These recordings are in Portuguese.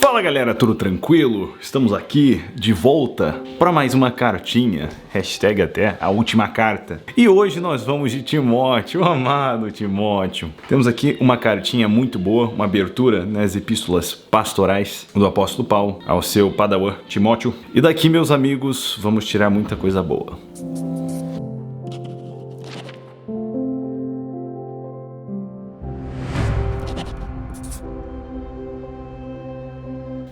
Fala galera, tudo tranquilo? Estamos aqui de volta para mais uma cartinha, hashtag até a última carta. E hoje nós vamos de Timóteo, amado Timóteo. Temos aqui uma cartinha muito boa, uma abertura nas epístolas pastorais do apóstolo Paulo ao seu padawan Timóteo. E daqui, meus amigos, vamos tirar muita coisa boa.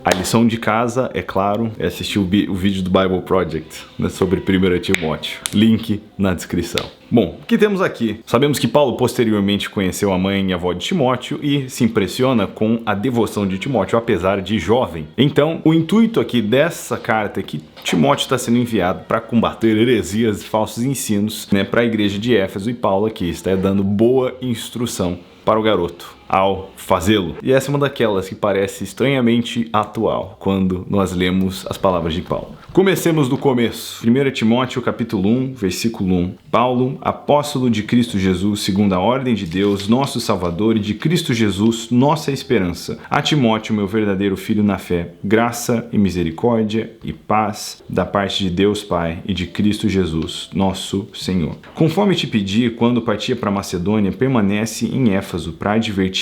A lição de casa, é claro, é assistir o vídeo do Bible Project, né, sobre 1 Timóteo. Link na descrição. Bom, o que temos aqui? Sabemos que Paulo posteriormente conheceu a mãe e a avó de Timóteo e se impressiona com a devoção de Timóteo, apesar de jovem. Então, o intuito aqui dessa carta é que Timóteo está sendo enviado para combater heresias e falsos ensinos, né, para a igreja de Éfeso, e Paulo aqui está dando boa instrução para o garoto ao fazê-lo. E essa é uma daquelas que parece estranhamente atual quando nós lemos as palavras de Paulo. Comecemos do começo. 1 Timóteo capítulo 1, versículo 1. Paulo, apóstolo de Cristo Jesus, segundo a ordem de Deus, nosso Salvador, e de Cristo Jesus, nossa esperança. A Timóteo, meu verdadeiro filho na fé, graça e misericórdia e paz da parte de Deus Pai e de Cristo Jesus, nosso Senhor. Conforme te pedi, quando partia para Macedônia, permanece em Éfeso para advertir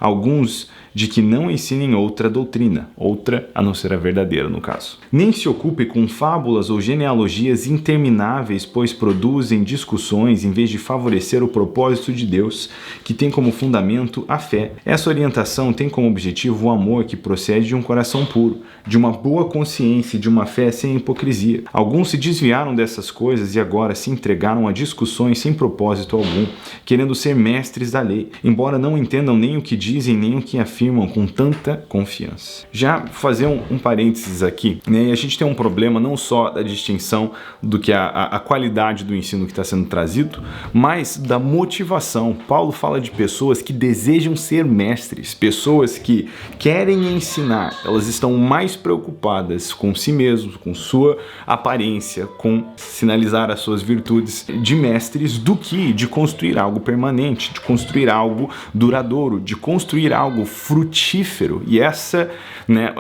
alguns de que não ensinem outra doutrina, outra a não ser a verdadeira no caso. Nem se ocupe com fábulas ou genealogias intermináveis, pois produzem discussões em vez de favorecer o propósito de Deus, que tem como fundamento a fé. Essa orientação tem como objetivo o amor que procede de um coração puro, de uma boa consciência e de uma fé sem hipocrisia. Alguns se desviaram dessas coisas e agora se entregaram a discussões sem propósito algum, querendo ser mestres da lei, embora não entendam nem o que dizem nem o que afirmam com tanta confiança. Já fazer um parênteses aqui, né? E a gente tem um problema não só da distinção do que a qualidade do ensino que está sendo trazido, mas da motivação. Paulo fala de pessoas que desejam ser mestres, pessoas que querem ensinar, elas estão mais preocupadas com si mesmos, com sua aparência, com sinalizar as suas virtudes de mestres, do que de construir algo permanente, de construir algo duradouro, de construir algo frutífero. E essa, né,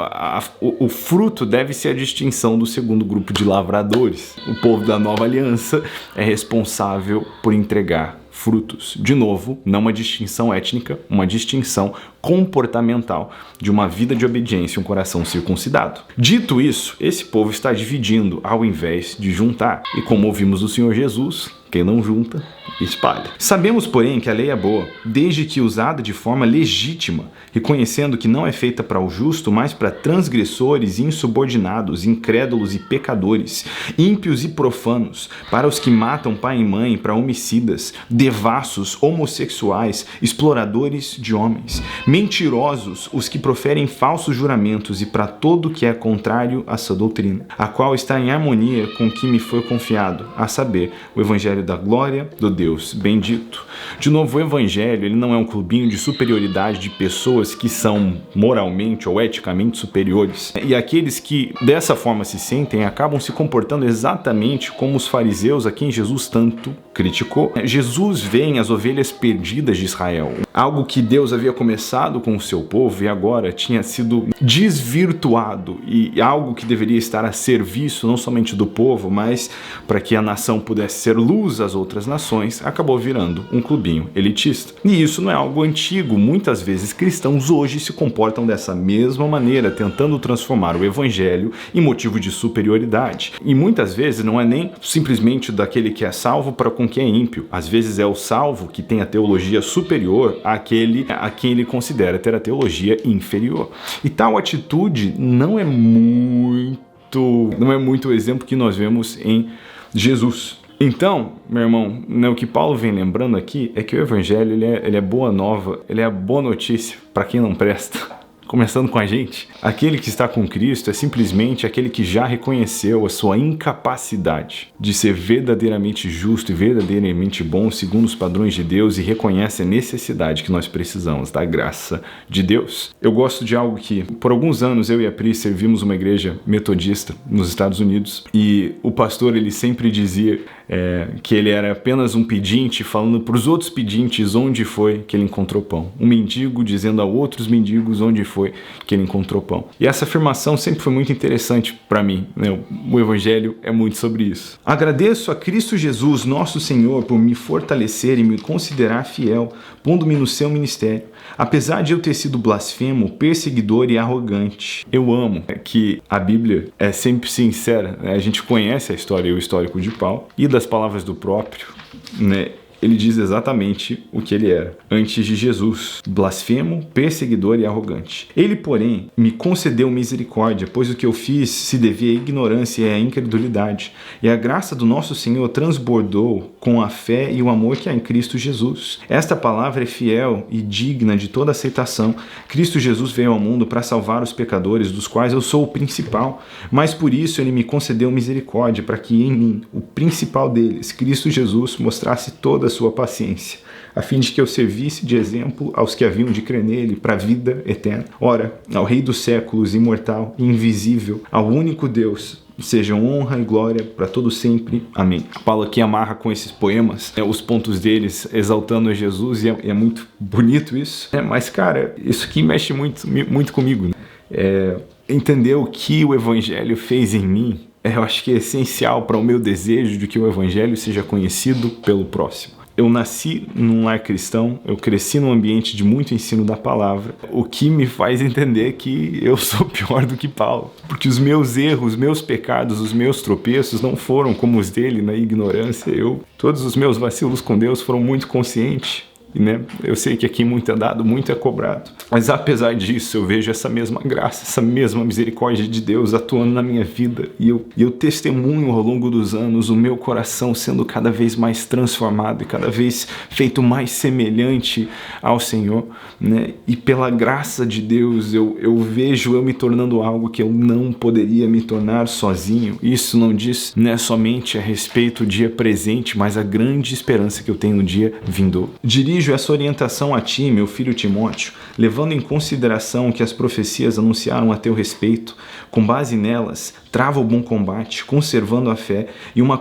o fruto deve ser a distinção do segundo grupo de lavradores. O povo da nova aliança é responsável por entregar frutos. De novo, não uma distinção étnica, uma distinção comportamental de uma vida de obediência e um coração circuncidado. Dito isso, esse povo está dividindo ao invés de juntar. E como ouvimos do Senhor Jesus, quem não junta, espalha. Sabemos, porém, que a lei é boa, desde que usada de forma legítima, reconhecendo que não é feita para o justo, mas para transgressores, insubordinados, incrédulos e pecadores, ímpios e profanos, para os que matam pai e mãe, para homicidas, devassos, homossexuais, exploradores de homens, mentirosos, os que proferem falsos juramentos, e para todo o que é contrário a essa doutrina, a qual está em harmonia com o que me foi confiado, a saber, o Evangelho da glória do Deus bendito. De novo, o Evangelho ele não é um clubinho de superioridade de pessoas que são moralmente ou eticamente superiores. E aqueles que dessa forma se sentem acabam se comportando exatamente como os fariseus a quem Jesus tanto criticou. Jesus vê em as ovelhas perdidas de Israel, algo que Deus havia começado com o seu povo e agora tinha sido desvirtuado, e algo que deveria estar a serviço não somente do povo, mas para que a nação pudesse ser luz às outras nações, acabou virando um clubinho elitista. E isso não é algo antigo. Muitas vezes cristãos hoje se comportam dessa mesma maneira, tentando transformar o evangelho em motivo de superioridade. E muitas vezes não é nem simplesmente daquele que é salvo para com quem é ímpio. Às vezes é o salvo que tem a teologia superior àquele a quem ele considera ter a teologia inferior. E tal atitude não é muito o exemplo que nós vemos em Jesus. Então, meu irmão, né, o que Paulo vem lembrando aqui é que o Evangelho ele é boa nova, ele é boa notícia para quem não presta. Começando com a gente, aquele que está com Cristo é simplesmente aquele que já reconheceu a sua incapacidade de ser verdadeiramente justo e verdadeiramente bom segundo os padrões de Deus, e reconhece a necessidade que nós precisamos da graça de Deus. Eu gosto de algo que, por alguns anos, eu e a Pri servimos uma igreja metodista nos Estados Unidos, e o pastor ele sempre dizia que ele era apenas um pedinte falando para os outros pedintes onde foi que ele encontrou pão. Um mendigo dizendo a outros mendigos onde foi que ele encontrou pão. E essa afirmação sempre foi muito interessante para mim, né? O Evangelho é muito sobre isso. Agradeço a Cristo Jesus, nosso Senhor, por me fortalecer e me considerar fiel, pondo-me no seu ministério. Apesar de eu ter sido blasfemo, perseguidor e arrogante. Eu amo que a Bíblia é sempre sincera, né? A gente conhece a história e o histórico de Paulo e das palavras do próprio, né? Ele diz exatamente o que ele era antes de Jesus: blasfemo, perseguidor e arrogante. Ele, porém, me concedeu misericórdia, pois o que eu fiz se devia à ignorância e à incredulidade. E a graça do nosso Senhor transbordou com a fé e o amor que há em Cristo Jesus. Esta palavra é fiel e digna de toda aceitação. Cristo Jesus veio ao mundo para salvar os pecadores, dos quais eu sou o principal. Mas por isso ele me concedeu misericórdia, para que em mim, o principal deles, Cristo Jesus, mostrasse toda sua paciência, a fim de que eu servisse de exemplo aos que haviam de crer nele para a vida eterna. Ora, ao Rei dos séculos, imortal e invisível, ao único Deus, sejam honra e glória para todo sempre. Amém. Paulo aqui amarra com esses poemas os pontos deles, exaltando a Jesus, e é muito bonito isso. Mas, cara, isso aqui mexe muito comigo, né? Entender o que o Evangelho fez em mim, eu acho que é essencial para o meu desejo de que o Evangelho seja conhecido pelo próximo. Eu nasci num lar cristão, eu cresci num ambiente de muito ensino da palavra, o que me faz entender que eu sou pior do que Paulo. Porque os meus erros, os meus pecados, os meus tropeços não foram como os dele na ignorância. Todos os meus vacilos com Deus foram muito conscientes. Né? Eu sei que aqui muito é dado, muito é cobrado, mas apesar disso eu vejo essa mesma graça, essa mesma misericórdia de Deus atuando na minha vida, e eu testemunho ao longo dos anos o meu coração sendo cada vez mais transformado e cada vez feito mais semelhante ao Senhor, né? E pela graça de Deus eu vejo eu me tornando algo que eu não poderia me tornar sozinho. Isso não diz, né, somente a respeito do dia presente, mas a grande esperança que eu tenho no dia vindouro. Dirijo essa orientação a ti, meu filho Timóteo, levando em consideração que as profecias anunciaram a teu respeito. Com base nelas, trava o bom combate, conservando a fé e uma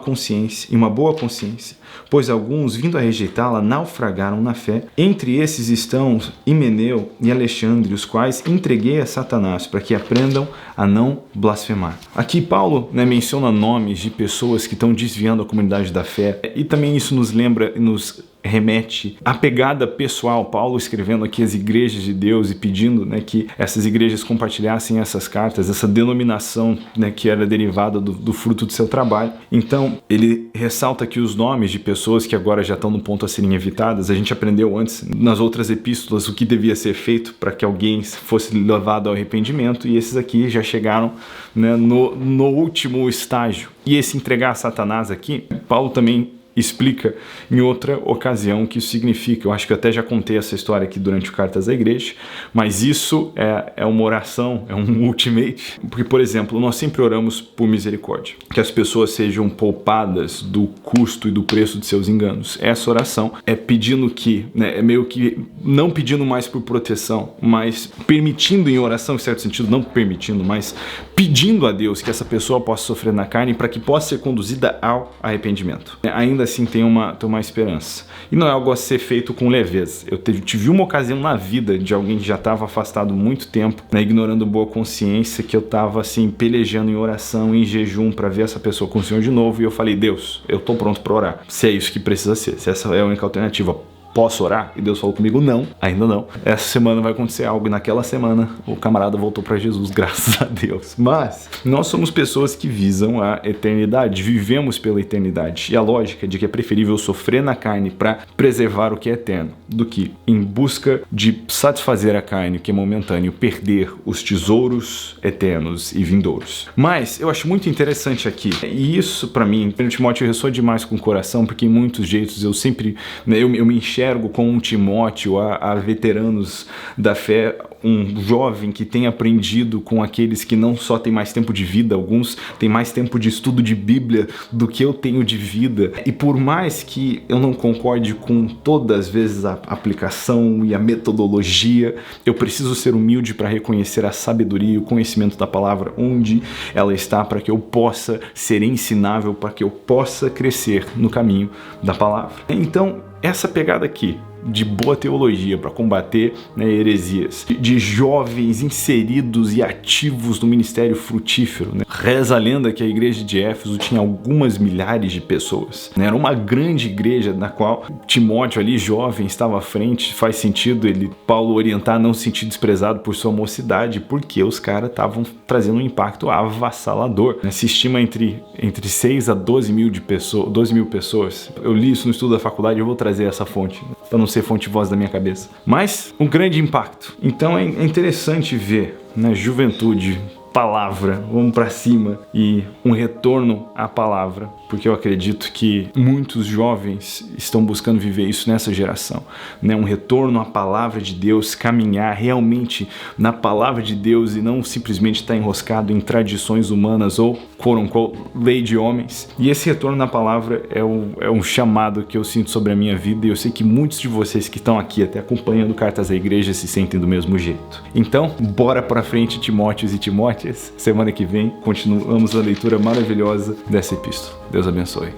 boa consciência. Pois alguns, vindo a rejeitá-la, naufragaram na fé. Entre esses estão Himeneu e Alexandre, os quais entreguei a Satanás, para que aprendam a não blasfemar. Aqui Paulo, né, menciona nomes de pessoas que estão desviando a comunidade da fé, e também isso nos lembra e nos remete à pegada pessoal. Paulo escrevendo aqui as igrejas de Deus e pedindo, né, que essas igrejas compartilhassem essas cartas, essa denominação, né, que era derivada do fruto do seu trabalho. Então ele ressalta aqui os nomes de pessoas que agora já estão no ponto a serem evitadas. A gente aprendeu antes nas outras epístolas o que devia ser feito para que alguém fosse levado ao arrependimento, e esses aqui já chegaram, né, no último estágio. E esse entregar a Satanás aqui, Paulo também explica em outra ocasião o que isso significa. Eu acho que eu até já contei essa história aqui durante o Cartas à Igreja, mas isso é uma oração, é um ultimate, porque, por exemplo, nós sempre oramos por misericórdia, que as pessoas sejam poupadas do custo e do preço de seus enganos. Essa oração é pedindo que, né, é meio que não pedindo mais por proteção, mas permitindo em oração, em certo sentido, não permitindo, mas pedindo a Deus que essa pessoa possa sofrer na carne para que possa ser conduzida ao arrependimento. Ainda assim tem uma esperança. E não é algo a ser feito com leveza. Eu tive uma ocasião na vida de alguém que já estava afastado muito tempo, né, ignorando boa consciência, que eu estava assim pelejando em oração, em jejum para ver essa pessoa com o Senhor de novo, e eu falei: Deus, eu estou pronto para orar. Se é isso que precisa ser, se essa é a única alternativa, posso orar? E Deus falou comigo: não, ainda não. Essa semana vai acontecer algo, e naquela semana o camarada voltou para Jesus, graças a Deus. Mas nós somos pessoas que visam a eternidade, vivemos pela eternidade, e a lógica de que é preferível sofrer na carne para preservar o que é eterno, do que em busca de satisfazer a carne, o que é momentâneo, perder os tesouros eternos e vindouros. Mas eu acho muito interessante aqui, e isso para mim, 1 Timóteo ressoa demais com o coração, porque em muitos jeitos eu sempre, né, eu me enxergo enxergo com um Timóteo, a veteranos da fé, um jovem que tem aprendido com aqueles que não só têm mais tempo de vida, alguns têm mais tempo de estudo de Bíblia do que eu tenho de vida. E por mais que eu não concorde com todas as vezes a aplicação e a metodologia, eu preciso ser humilde para reconhecer a sabedoria e o conhecimento da palavra onde ela está, para que eu possa ser ensinável, para que eu possa crescer no caminho da palavra. Então, essa pegada aqui de boa teologia para combater, né, heresias, de jovens inseridos e ativos no ministério frutífero, né? Reza a lenda que a igreja de Éfeso tinha algumas milhares de pessoas, né? Era uma grande igreja na qual Timóteo ali, jovem, estava à frente. Faz sentido Paulo orientar a não se sentir desprezado por sua mocidade, porque os caras estavam trazendo um impacto avassalador, né? Se estima entre 6 a 12 mil pessoas. Eu li isso no estudo da faculdade, eu vou trazer essa fonte, né, para não ser fonte voz da minha cabeça. Mas um grande impacto. Então é interessante ver na juventude, palavra, vamos para cima, e um retorno à palavra, porque eu acredito que muitos jovens estão buscando viver isso nessa geração, né? Um retorno à palavra de Deus, caminhar realmente na palavra de Deus e não simplesmente estar enroscado em tradições humanas ou, quote unquote, lei de homens. E esse retorno na palavra é um chamado que eu sinto sobre a minha vida, e eu sei que muitos de vocês que estão aqui até acompanhando Cartas à Igreja se sentem do mesmo jeito. Então, bora para frente, Timóteos e Timóteas. Semana que vem continuamos a leitura maravilhosa dessa epístola. Deus abençoe.